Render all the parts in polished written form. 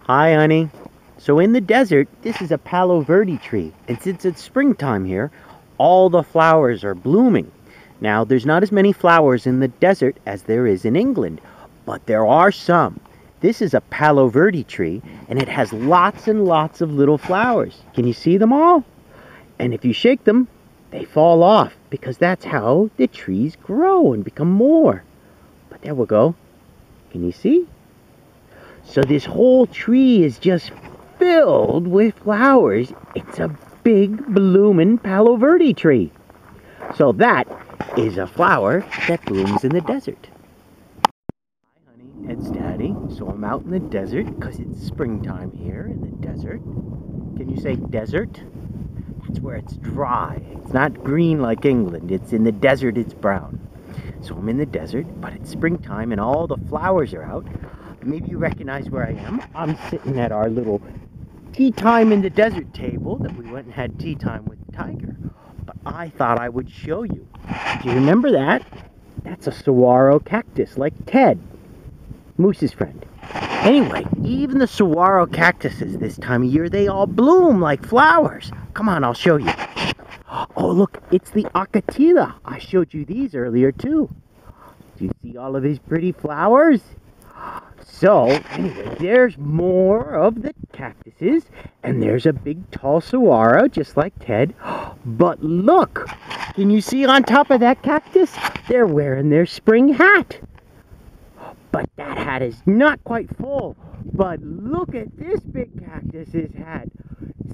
Hi, honey. So in the desert, this is a Palo Verde tree, and since it's springtime here, all the flowers are blooming. Now, there's not as many flowers in the desert as there is in England, but there are some. This is a Palo Verde tree, and it has lots and lots of little flowers. Can you see them all? And if you shake them, they fall off, because that's how the trees grow and become more. But there we go. Can you see? So this whole tree is just filled with flowers. It's a big blooming Palo Verde tree. So that is a flower that blooms in the desert. Hi honey, it's Daddy. So I'm out in the desert because it's springtime here in the desert. Can you say desert? That's where it's dry. It's not green like England. It's in the desert, it's brown. So I'm in the desert, but it's springtime and all the flowers are out. Maybe you recognize where I am. I'm sitting at our little tea time in the desert table that we went and had tea time with Tiger. But I thought I would show you. Do you remember that? That's a saguaro cactus, like Ted, Moose's friend. Anyway, even the saguaro cactuses this time of year, they all bloom like flowers. Come on, I'll show you. Oh, look, it's the Ocotillo. I showed you these earlier, too. Do you see all of his pretty flowers? So, anyway, there's more of the cactuses, and there's a big tall saguaro, just like Ted. But look, can you see on top of that cactus? They're wearing their spring hat. But that hat is not quite full. But look at this big cactus's hat.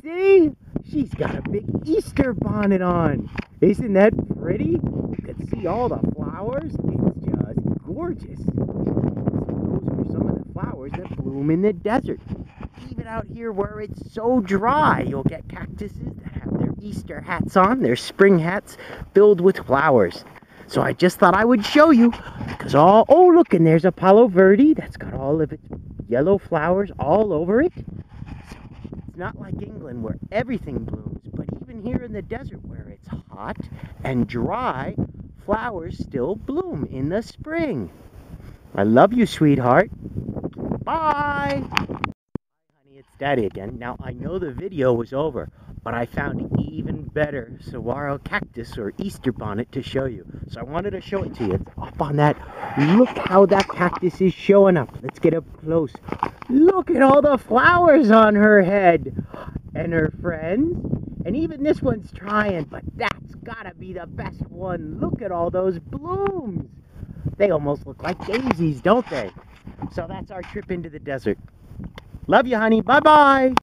See? She's got a big Easter bonnet on. Isn't that pretty? You can see all the flowers. It's just gorgeous. Those are some of the flowers that bloom in the desert. Even out here where it's so dry, you'll get cactuses that have their Easter hats on, their spring hats filled with flowers. So I just thought I would show you, because oh look, and there's a Palo Verde that's got all of its yellow flowers all over it. So it's not like England where everything blooms, but even here in the desert where it's hot and dry, flowers still bloom in the spring. I love you, sweetheart. Bye! Hi, honey, it's Daddy again. Now, I know the video was over, but I found an even better saguaro cactus or Easter bonnet to show you. So I wanted to show it to you. It's up on that. Look how that cactus is showing up. Let's get up close. Look at all the flowers on her head and her friends. And even this one's trying, but that's gotta be the best one. Look at all those blooms. They almost look like daisies, don't they? So that's our trip into the desert. Love you, honey. Bye-bye.